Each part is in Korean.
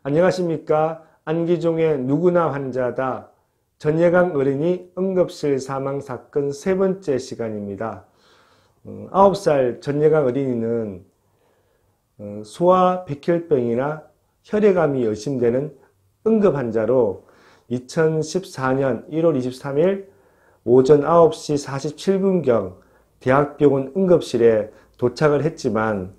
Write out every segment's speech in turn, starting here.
안녕하십니까. 안기종의 누구나 환자다. 전예강 어린이 응급실 사망 사건 세 번째 시간입니다. 9살 전예강 어린이는 소아 백혈병이나 혈액암이 의심되는 응급 환자로 2014년 1월 23일 오전 9시 47분경 대학병원 응급실에 도착을 했지만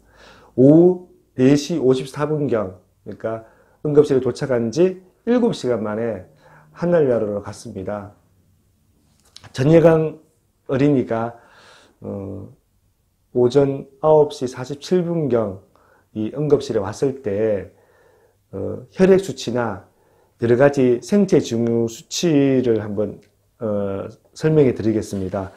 오후 4시 54분경, 그러니까 응급실에 도착한 지 7시간 만에 하늘나라로 갔습니다. 전예강 어린이가 오전 9시 47분경 이 응급실에 왔을 때 혈액 수치나 여러 가지 생체 징후 수치를 한번 설명해 드리겠습니다.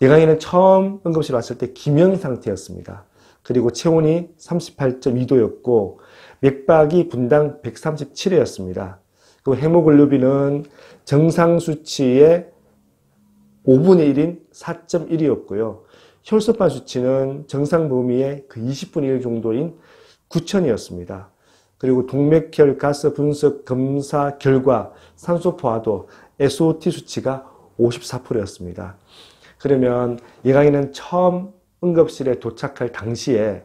예강이는 처음 응급실에 왔을 때 기명 상태였습니다. 그리고 체온이 38.2도였고 맥박이 분당 137회였습니다. 그리고 헤모글로빈은 정상 수치의 5분의 1인 4.1이었고요. 혈소판 수치는 정상 범위의 그 20분의 1 정도인 9,000이었습니다. 그리고 동맥혈 가스 분석 검사 결과 산소 포화도 SOT 수치가 54%였습니다. 그러면 예강이는 처음 응급실에 도착할 당시에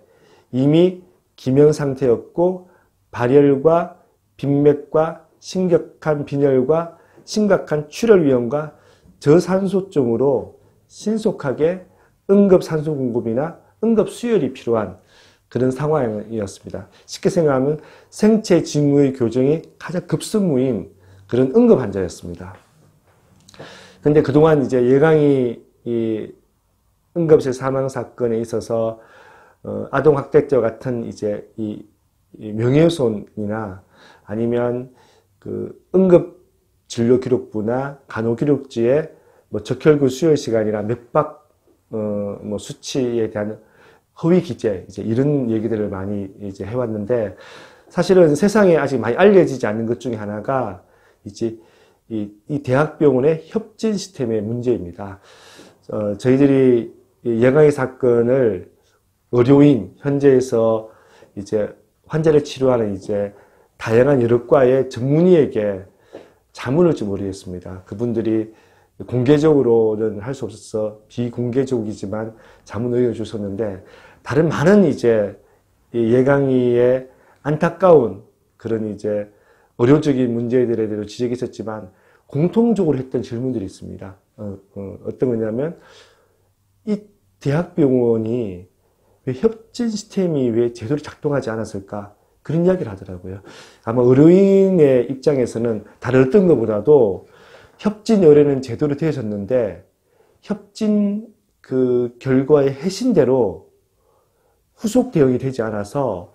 이미 기명 상태였고 발열과 빈맥과 심각한 빈혈과 심각한 출혈 위험과 저산소증으로 신속하게 응급 산소 공급이나 응급 수혈이 필요한 그런 상황이었습니다. 쉽게 생각하면 생체 징후의 교정이 가장 급선무인 그런 응급 환자였습니다. 근데 그동안 이제 예강이 이 응급실 사망 사건에 있어서 아동학대죄와 같은 이제 이 명예훼손이나 아니면 그 응급진료기록부나 간호기록지에 뭐 적혈구 수혈 시간이나 맥박 뭐 수치에 대한 허위 기재 이제 이런 얘기들을 많이 이제 해왔는데 사실은 세상에 아직 많이 알려지지 않는 것 중에 하나가 이제 이 대학병원의 협진 시스템의 문제입니다. 저희들이 예강의 사건을 의료인 현재에서 이제 환자를 치료하는 이제 다양한 여러 과의 전문의에게 자문을지 모르겠습니다. 그분들이 공개적으로는 할 수 없어서 비공개적이지만 자문을 주셨는데 다른 많은 이제 예강의의 안타까운 그런 이제 의료적인 문제들에 대해서 지적이 있었지만 공통적으로 했던 질문들이 있습니다. 어떤 거냐면 이 대학병원이 왜 협진 시스템이 왜 제대로 작동하지 않았을까? 그런 이야기를 하더라고요. 아마 의료인의 입장에서는 다른 어떤 것보다도 협진 의뢰는 제대로 되어졌는데 협진 그 결과의 해신대로 후속 대응이 되지 않아서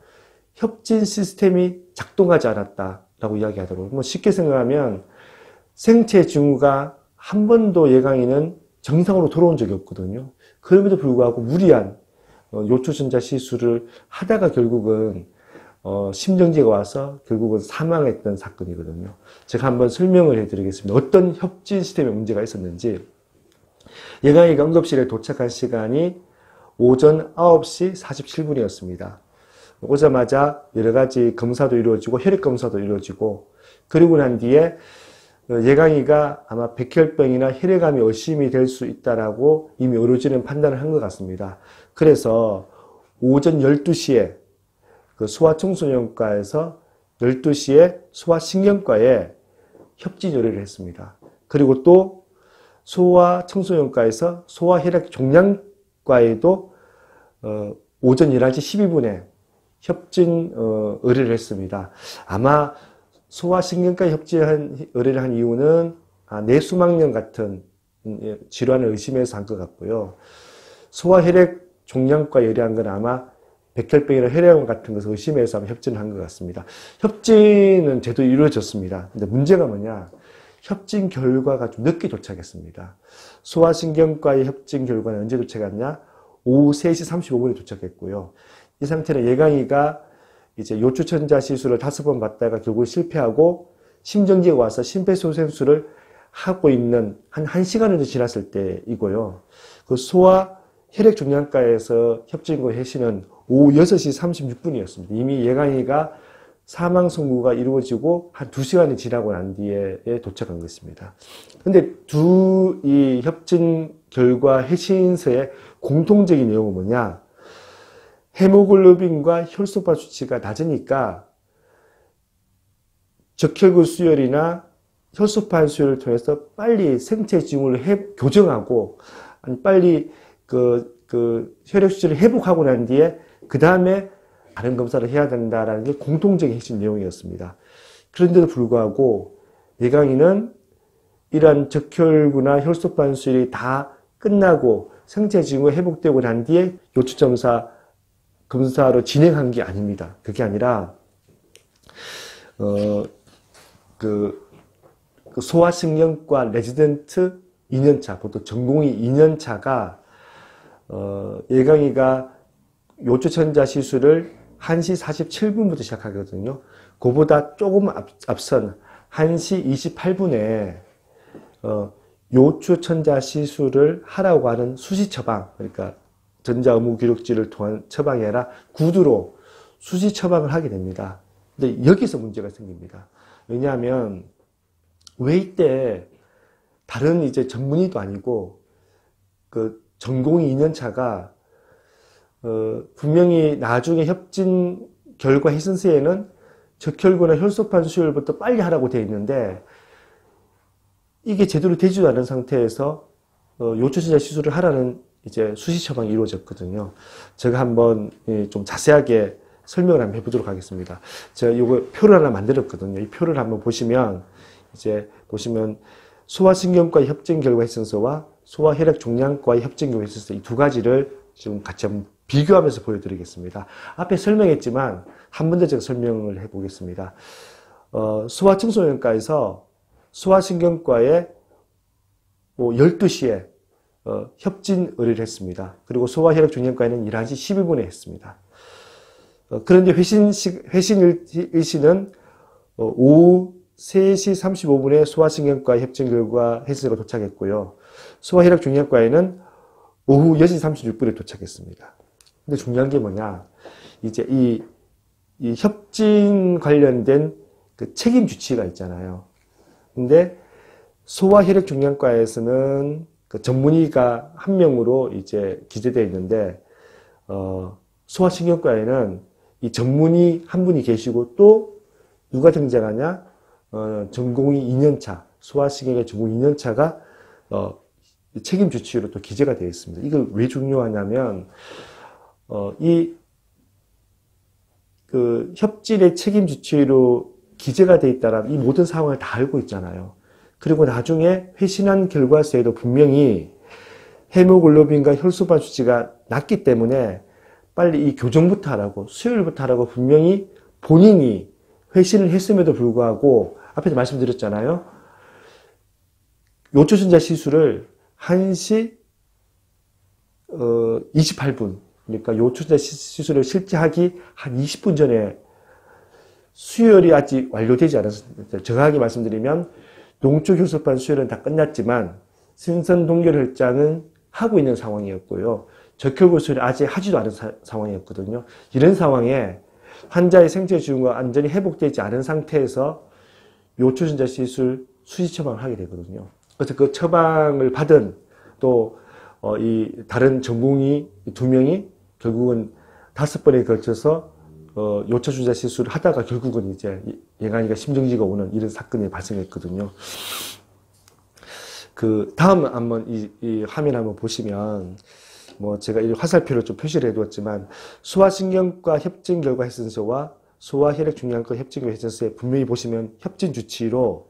협진 시스템이 작동하지 않았다라고 이야기하더라고요. 뭐 쉽게 생각하면 생체 징후가 한 번도 예강이는 정상으로 돌아온 적이 없거든요. 그럼에도 불구하고 무리한 요초전자 시술을 하다가 결국은 심정지가 와서 결국은 사망했던 사건이거든요. 제가 한번 설명을 해드리겠습니다. 어떤 협진 시스템에 문제가 있었는지. 예강이가 응급실에 도착한 시간이 오전 9시 47분이었습니다. 오자마자 여러 가지 검사도 이루어지고 혈액 검사도 이루어지고 그리고 난 뒤에 예강이가 아마 백혈병이나 혈액암이 의심이 될 수 있다라고 이미 의료진은 판단을 한 것 같습니다. 그래서 오전 12시에 그 소아청소년과에서 12시에 소아신경과에 협진 의뢰를 했습니다. 그리고 또 소아청소년과에서 소아혈액종양과에도 오전 11시 12분에 협진 의뢰를 했습니다. 아마 소아신경과에 협진 의뢰를 한 이유는 뇌수막염 같은 질환을 의심해서 한 것 같고요. 소아혈액종양과에 의뢰한 건 아마 백혈병이나 혈액암 같은 것을 의심해서 아마 협진을 한 것 같습니다. 협진은 제대로 이루어졌습니다. 근데 문제가 뭐냐? 협진 결과가 좀 늦게 도착했습니다. 소아신경과의 협진 결과는 언제 도착했냐? 오후 3시 35분에 도착했고요. 이 상태는 예강이가 이제 요추천자 시술을 5번 받다가 결국 실패하고 심정지가 와서 심폐소생술을 하고 있는 한 1시간 정도 지났을 때이고요. 그 소아 혈액종양과에서 협진과 해시는 오후 6시 36분이었습니다. 이미 예강이가 사망 선고가 이루어지고 한 2시간이 지나고 난 뒤에 도착한 것입니다. 근데 이 협진 결과 해신서의 공통적인 내용은 뭐냐? 헤모글로빈과 혈소판 수치가 낮으니까 적혈구 수혈이나 혈소판 수혈을 통해서 빨리 생체 징후를 교정하고 빨리 혈액 수치를 회복하고 난 뒤에 그 다음에 다른 검사를 해야 된다라는 게 공통적인 핵심 내용이었습니다. 그런데도 불구하고 예강이는 이러한 적혈구나 혈소판 수혈이 다 끝나고 생체 징후가 회복되고 난 뒤에 요추점사 검사로 진행한 게 아닙니다. 그게 아니라 소아신경과 레지던트 2년차, 보통 전공의 2년차가 예강이가 요추천자 시술을 1시 47분부터 시작하거든요. 그보다 조금 앞선 1시 28분에 요추천자 시술을 하라고 하는 수시 처방, 그러니까 전자의무기록지를 통한 처방이 아니라 구두로 수시 처방을 하게 됩니다. 근데 여기서 문제가 생깁니다. 왜냐하면 왜 이때 다른 이제 전문의도 아니고 전공의 2년차가 분명히 나중에 협진 결과 해신서에는 적혈구나 혈소판 수혈부터 빨리 하라고 되어 있는데 이게 제대로 되지도 않은 상태에서 요추천자 시술을 하라는 이제 수시 처방이 이루어졌거든요. 제가 한번 좀 자세하게 설명을 한번 해보도록 하겠습니다. 제가 이거 표를 하나 만들었거든요. 이 표를 한번 보시면 소아신경과의 협진 결과 해신서와 소아혈액 종양과의 협진 결과 해신서 이 두 가지를 지금 같이 한번 비교하면서 보여드리겠습니다. 앞에 설명했지만 한 번 더 제가 설명을 해보겠습니다. 소아청소년과에서 소아신경과에 12시에 협진 의뢰를 했습니다. 그리고 소아혈액 종양과에는 11시 12분에 했습니다. 그런데 회신 일시는 오후 3시 35분에 소아신경과 협진 결과 해신서가 도착했고요. 소아혈액 종양과에는 오후 6시 36분에 도착했습니다. 근데 중요한 게 뭐냐? 이제 이 협진 관련된 그 책임 주치의가 있잖아요. 근데 소아혈액 종양과에서는 그 전문의가 한 명으로 이제 기재되어 있는데, 소아신경과에는 이 전문의 한 분이 계시고 또 누가 등장하냐? 전공의 2년차, 소아신경의 전공의 2년차가 책임 주치의로 또 기재가 되어 있습니다. 이거 왜 중요하냐면, 협진의 책임 주치의로 기재가 되어 있다면 이 모든 상황을 다 알고 있잖아요. 그리고 나중에 회신한 결과서에도 분명히 헤모글로빈과 혈소판 수치가 낮기 때문에 빨리 이 교정부터 하라고, 수혈부터 하라고 분명히 본인이 회신을 했음에도 불구하고 앞에서 말씀드렸잖아요. 요추천자 시술을 1시 28분, 그러니까 요추천자 시술을 실제 하기 한 20분 전에 수혈이 아직 완료되지 않았습니다. 정확하게 말씀드리면 농축 혈소판 수혈은 다 끝났지만 신선 동결 혈장은 하고 있는 상황이었고요. 적혈구 수혈을 아직 하지도 않은 상황이었거든요. 이런 상황에 환자의 생체 징후가 완전히 회복되지 않은 상태에서 요추천자 시술 수시 처방을 하게 되거든요. 그래서 그 처방을 받은 또 이 다른 전공의 2명이 결국은 5번에 걸쳐서 요추천자 시술을 하다가 결국은 이제 예강이가 심정지가 오는 이런 사건이 발생했거든요. 그 다음 한번 이 화면 한번 보시면 제가 이 화살표를 좀 표시를 해두었지만 소아신경과 협진 결과 해신서와 소아혈액 종양과 협진 결과 해신서에 분명히 보시면 협진 주치의로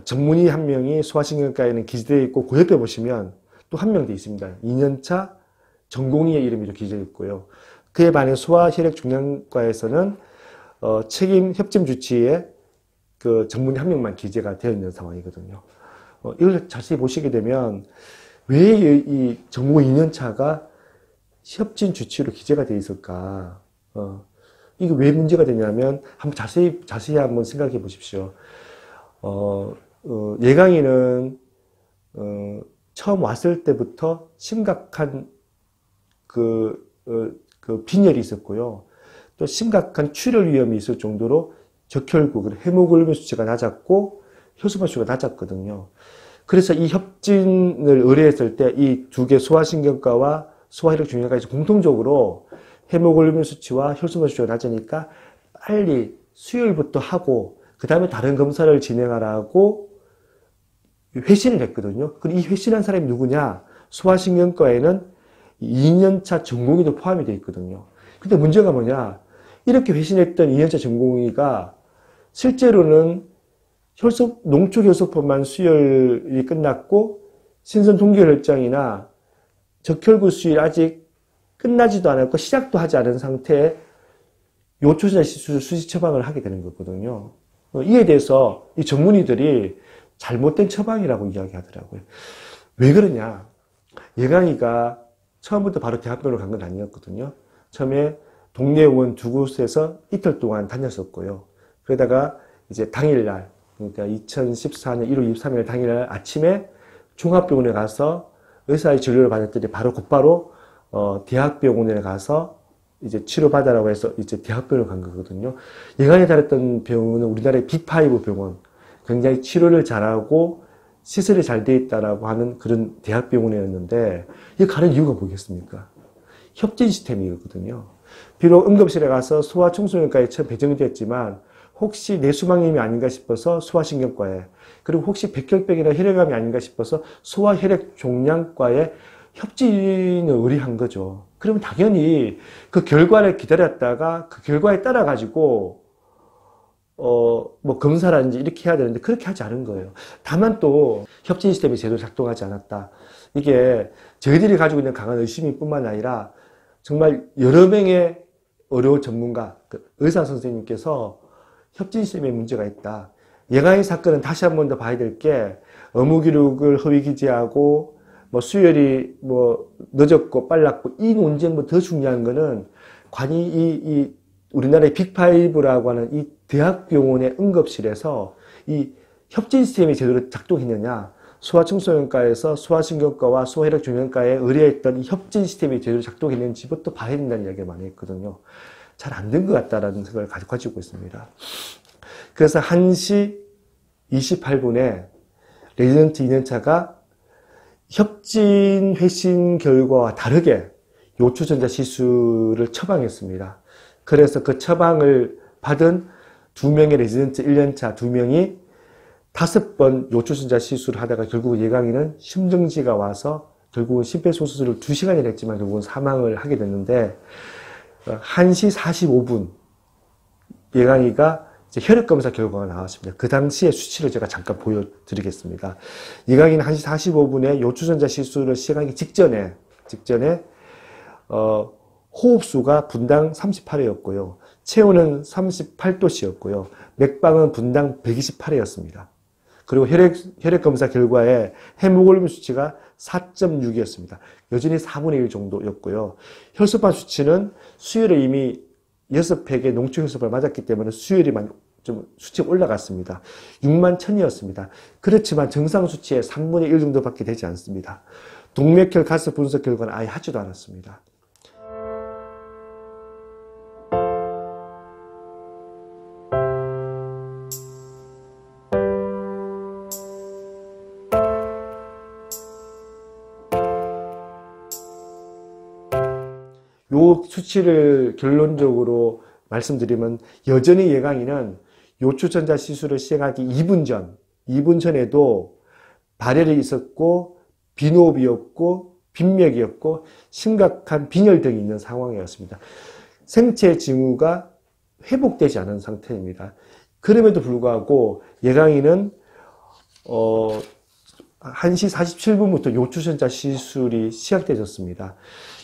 전문의 한 명이 소아신경과에는 기재되어 있고 그 옆에 보시면 또 한 명 돼 있습니다. 2년차 전공의의 이름이 이렇게 기재되어 있고요. 그에 반해 소아혈액 종양과에서는 책임 협진 주치의에 그 전문의 한 명만 기재가 되어 있는 상황이거든요. 이걸 자세히 보시게 되면 왜 이 전공의 2년차가 협진 주치의로 기재가 되어 있을까? 이게 왜 문제가 되냐면 한번 자세히 한번 생각해 보십시오. 예강이는 처음 왔을 때부터 심각한 그 빈혈이 있었고요. 또 심각한 출혈 위험이 있을 정도로 적혈구, 헤모글로빈 수치가 낮았고 혈소판 수치가 낮았거든요. 그래서 이 협진을 의뢰했을 때 이 두 개 소아신경과와 소아혈액종양과에서 공통적으로 헤모글로빈 수치와 혈소판 수치가 낮으니까 빨리 수혈부터 하고 그 다음에 다른 검사를 진행하라고 회신을 했거든요. 그리고 이 회신한 사람이 누구냐? 소아신경과에는 2년차 전공의도 포함이 되어 있거든요. 근데 문제가 뭐냐? 이렇게 회신했던 2년차 전공의가 실제로는 농축혈소판만 수혈이 끝났고 신선 동결혈장이나 적혈구 수혈이 아직 끝나지도 않았고 시작도 하지 않은 상태에 요초전자 시술 수시 처방을 하게 되는 거거든요. 이에 대해서 이 전문의들이 잘못된 처방이라고 이야기하더라고요. 왜 그러냐? 예강이가 처음부터 바로 대학병원을 간 건 아니었거든요. 처음에 동네 의원 두 곳에서 이틀 동안 다녔었고요. 그러다가 이제 당일날, 그러니까 2014년 1월 23일 당일날 아침에 종합병원에 가서 의사의 진료를 받았더니 곧바로 대학병원에 가서 이제 치료받으라고 해서 이제 대학병원을 간 거거든요. 예강이 다녔던 병원은 우리나라의 빅5 병원, 굉장히 치료를 잘하고 시설이 잘 돼 있다라고 하는 그런 대학병원이었는데, 이 가는 이유가 뭐겠습니까? 협진 시스템이거든요. 비록 응급실에 가서 소아청소년과에 처음 배정되었지만, 혹시 뇌수막염이 아닌가 싶어서 소아신경과에, 그리고 혹시 백혈병이나 혈액암이 아닌가 싶어서 소아혈액종양과에 협진을 의뢰한 거죠. 그러면 당연히 그 결과를 기다렸다가 그 결과에 따라 가지고 뭐 검사라든지 이렇게 해야 되는데 그렇게 하지 않은 거예요. 다만 또 협진 시스템이 제대로 작동하지 않았다. 이게 저희들이 가지고 있는 강한 의심뿐만 아니라 정말 여러 명의 의료 전문가, 의사 선생님께서 협진 시스템에 문제가 있다. 예강의 사건은 다시 한 번 더 봐야 될 게 의무 기록을 허위 기재하고 뭐 수혈이 뭐 늦었고 빨랐고 이 논쟁보다 더 중요한 거는 관이 이 우리나라의 빅5라고 하는 이 대학병원의 응급실에서 이 협진 시스템이 제대로 작동했느냐, 소아청소년과에서 소아신경과와 소아혈액종양과에 의뢰했던 이 협진 시스템이 제대로 작동했는지부터 봐야 된다는 이야기를 많이 했거든요. 잘 안 된 것 같다라는 생각을 가지고 있습니다. 그래서 1시 28분에 레지던트 2년차가 협진 회신 결과와 다르게 요초전자 시술을 처방했습니다. 그래서 그 처방을 받은 2명의 레지던트 1년차 2명이 5번 요초전자 시술을 하다가 결국 예강이는 심정지가 와서 결국은 심폐소생술을 2시간이나 했지만 결국은 사망을 하게 됐는데, 1시 45분 예강이가 혈액검사 결과가 나왔습니다. 그 당시의 수치를 제가 잠깐 보여드리겠습니다. 예강이는 1시 45분에 요초전자 시술을 시작하기 직전에 호흡수가 분당 38회였고요. 체온은 38도씨였고요. 맥박은 분당 128회였습니다. 그리고 혈액검사 결과에 헤모글로빈 수치가 4.6이었습니다. 여전히 4분의 1 정도였고요. 혈소판 수치는 수혈에 이미 6팩의 농축혈소판을 맞았기 때문에 수혈이 좀 수치가 올라갔습니다. 6만 1000이었습니다. 그렇지만 정상 수치의 3분의 1 정도밖에 되지 않습니다. 동맥혈 가스 분석 결과는 아예 하지도 않았습니다. 요 수치를 결론적으로 말씀드리면 여전히 예강이는 요초전자 시술을 시행하기 2분 전에도 발열이 있었고 비노업이었고 빈맥이었고 심각한 빈혈 등이 있는 상황이었습니다. 생체 징후가 회복되지 않은 상태입니다. 그럼에도 불구하고 예강이는 1시 47분부터 요초전자 시술이 시작되었습니다.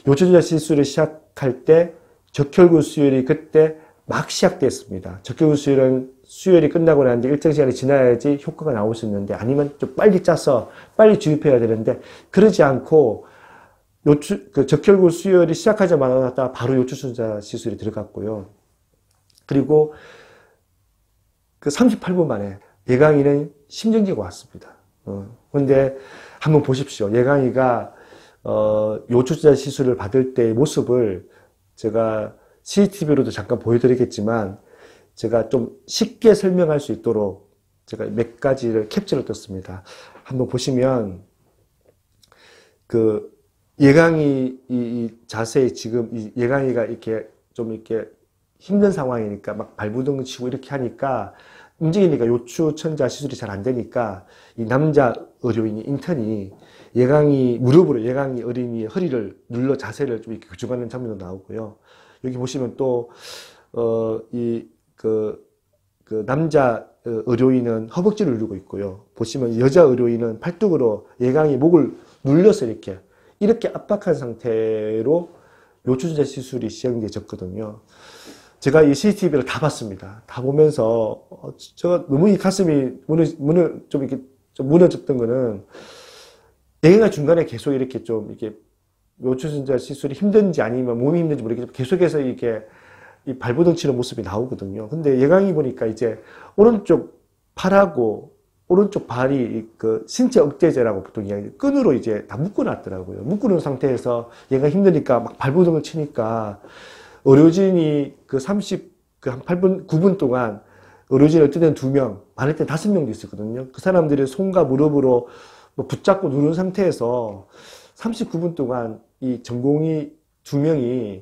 요초전자 시술을 시작할 때 적혈구 수혈이 그때 막 시작됐습니다. 적혈구 수혈은 수혈이 끝나고 나는데 일정 시간이 지나야지 효과가 나올 수 있는데, 아니면 좀 빨리 짜서 빨리 주입해야 되는데 그러지 않고 적혈구 수혈이 시작하자마자 바로 요초전자 시술이 들어갔고요. 그리고 그 38분 만에 예강이는 심정지가 왔습니다. 근데 한번 보십시오. 예강이가 요초전자 시술을 받을 때의 모습을 제가 CCTV로도 잠깐 보여드리겠지만 제가 좀 쉽게 설명할 수 있도록 제가 몇 가지를 캡처를 떴습니다. 한번 보시면 그 예강이 이 자세에 지금 이 예강이가 이렇게 좀 이렇게 힘든 상황이니까 막 발부둥 치고 이렇게 하니까 움직이니까 요추천자 시술이 잘 안 되니까 이 남자 의료인이 인턴이 무릎으로 예강이 어린이의 허리를 눌러 자세를 좀 이렇게 교정하는 장면도 나오고요. 여기 보시면 또 남자 의료인은 허벅지를 누르고 있고요. 보시면 여자 의료인은 팔뚝으로 예강이 목을 눌려서 이렇게 압박한 상태로 요추천자 시술이 시행되어졌거든요. 제가 이 CCTV를 다 봤습니다. 다 보면서 제가 너무 이 가슴이 좀 무너졌던 거는 얘가 중간에 계속 이렇게 요추천자 시술이 힘든지 아니면 몸이 힘든지 모르겠지만 계속해서 이게 이 발버둥 치는 모습이 나오거든요. 근데 예강이 보니까 이제 오른쪽 팔하고 오른쪽 발이 그 신체 억제제라고 보통 이야기, 끈으로 이제 다 묶어놨더라고요. 묶어놓은 상태에서 얘가 힘드니까 막 발버둥을 치니까 의료진이 한 8분, 9분 동안 의료진 어떨 때는 2명, 많을 때는 5명도 있었거든요. 그 사람들이 손과 무릎으로 뭐 붙잡고 누른 상태에서 39분 동안 이 전공의 2명이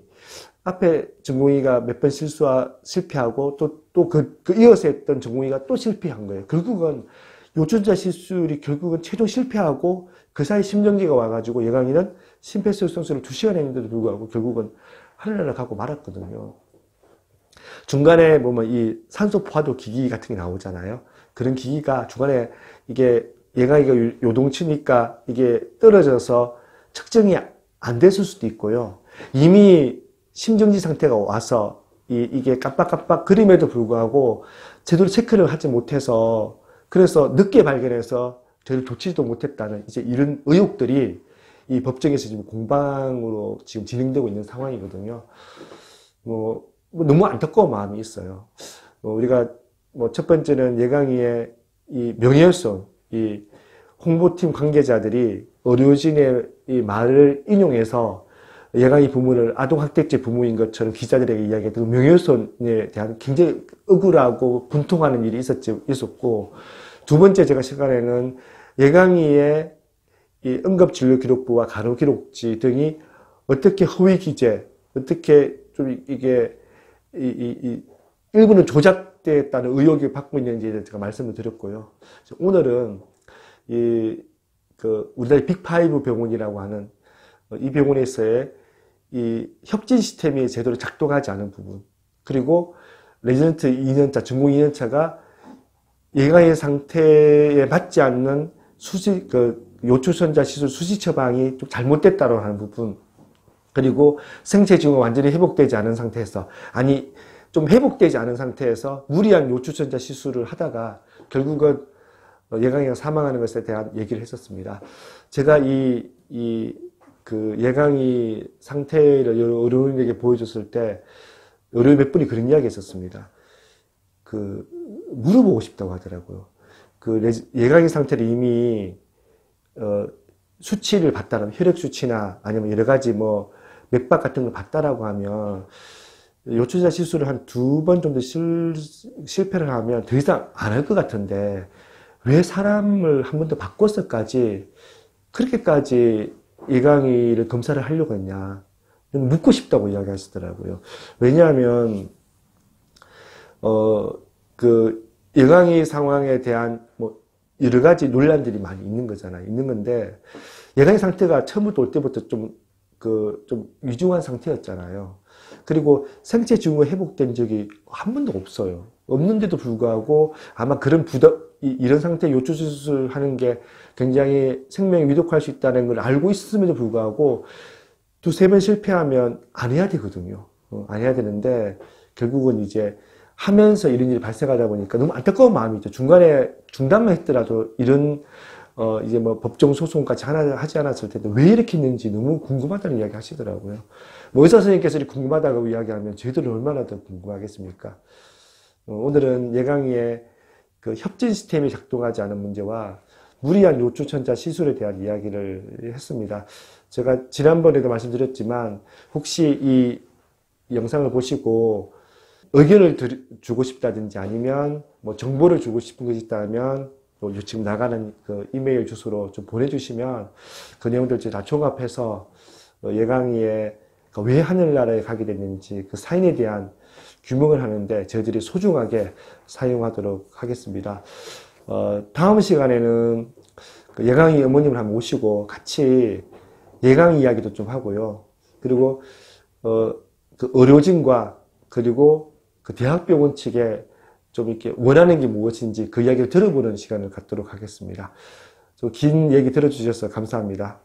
앞에 전공의가 몇 번 실패하고 또 이어서 했던 전공의가 또 실패한 거예요. 결국은 요추천자 시술이 결국은 최종 실패하고 그 사이 심정지가 와가지고 예강이는 심폐소생술을 2시간 했는데도 불구하고 결국은 하늘나라 가고 말았거든요. 중간에 보면 이 산소 포화도 기기 같은 게 나오잖아요. 그런 기기가 중간에 이게 예강이가 요동치니까 이게 떨어져서 측정이 안 됐을 수도 있고요. 이미 심정지 상태가 와서 이게 깜빡깜빡 그림에도 불구하고 제대로 체크를 하지 못해서 그래서 늦게 발견해서 제대로 조치도 못했다는 이제 이런 의혹들이 이 법정에서 지금 공방으로 지금 진행되고 있는 상황이거든요. 너무 안타까운 마음이 있어요. 우리가 첫 번째는 예강이의 이 명예훼손, 이 홍보팀 관계자들이 의료진의 이 말을 인용해서 예강이 부모를 아동학대죄 부모인 것처럼 기자들에게 이야기했던 명예훼손에 대한 굉장히 억울하고 분통하는 일이 있었고, 두 번째 제가 시간에는 예강이의 이 응급진료기록부와 간호기록지 등이 어떻게 허위 기재, 어떻게 좀 이게 일부는 조작됐다는 의혹을 받고 있는지에 대해서 제가 말씀을 드렸고요. 오늘은 우리나라 빅5 병원이라고 하는 이 병원에서의 이 협진 시스템이 제대로 작동하지 않은 부분, 그리고 레지던트 2년차, 전공 2년차가 예강의 상태에 맞지 않는 요추천자 시술 수시 처방이 좀 잘못됐다고 하는 부분, 그리고 생체 징후가 완전히 회복되지 않은 상태에서, 좀 회복되지 않은 상태에서 무리한 요추천자 시술을 하다가 결국은 예강이가 사망하는 것에 대한 얘기를 했었습니다. 제가 예강이 상태를 의료인에게 보여줬을 때 의료인 몇 분이 그런 이야기 했었습니다. 물어보고 싶다고 하더라고요. 예강이 상태를 이미 수치를 봤다면 혈액 수치나 아니면 여러 가지 맥박 같은 걸 봤다라고 하면 요추천자 시술을 한 2번 정도 실패를 하면 더 이상 안 할 것 같은데 왜 사람을 한 번 더 바꿔서까지 그렇게까지 예강이를 검사를 하려고 했냐, 묻고 싶다고 이야기하시더라고요. 왜냐하면 예강이 상황에 대한 여러 가지 논란들이 많이 있는 거잖아요. 있는 건데 예강이 상태가 처음부터 올 때부터 좀 위중한 상태였잖아요. 그리고 생체 징후 회복된 적이 한 번도 없어요. 없는데도 불구하고 아마 이런 상태에 요추수술 하는 게 굉장히 생명에 위독할 수 있다는 걸 알고 있음에도 불구하고 2-3번 실패하면 안 해야 되거든요. 안 해야 되는데 결국은 이제 하면서 이런 일이 발생하다 보니까 너무 안타까운 마음이죠. 중간에 중단만 했더라도 이런 법정 소송까지 하지 않았을 텐데 왜 이렇게 했는지 너무 궁금하다는 이야기 하시더라고요. 의사 선생님께서 이렇게 궁금하다고 이야기하면 저희들은 얼마나 더 궁금하겠습니까? 오늘은 예강이의 협진 시스템이 작동하지 않은 문제와 무리한 요추천자 시술에 대한 이야기를 했습니다. 제가 지난번에도 말씀드렸지만 혹시 영상을 보시고 의견을 주고 싶다든지 아니면 뭐 정보를 주고 싶은 것이 있다면 또 지금 나가는 그 이메일 주소로 좀 보내주시면 그 내용들 다 종합해서 예강이에 왜 하늘나라에 가게 됐는지 그 사인에 대한 규명을 하는데 저희들이 소중하게 사용하도록 하겠습니다. 다음 시간에는 그 예강이 어머님을 한번 모시고 같이 예강 이야기도 좀 하고요. 그리고 그 의료진과 그리고 그 대학병원 측에 좀 이렇게 원하는 게 무엇인지 그 이야기를 들어보는 시간을 갖도록 하겠습니다. 긴 얘기 들어주셔서 감사합니다.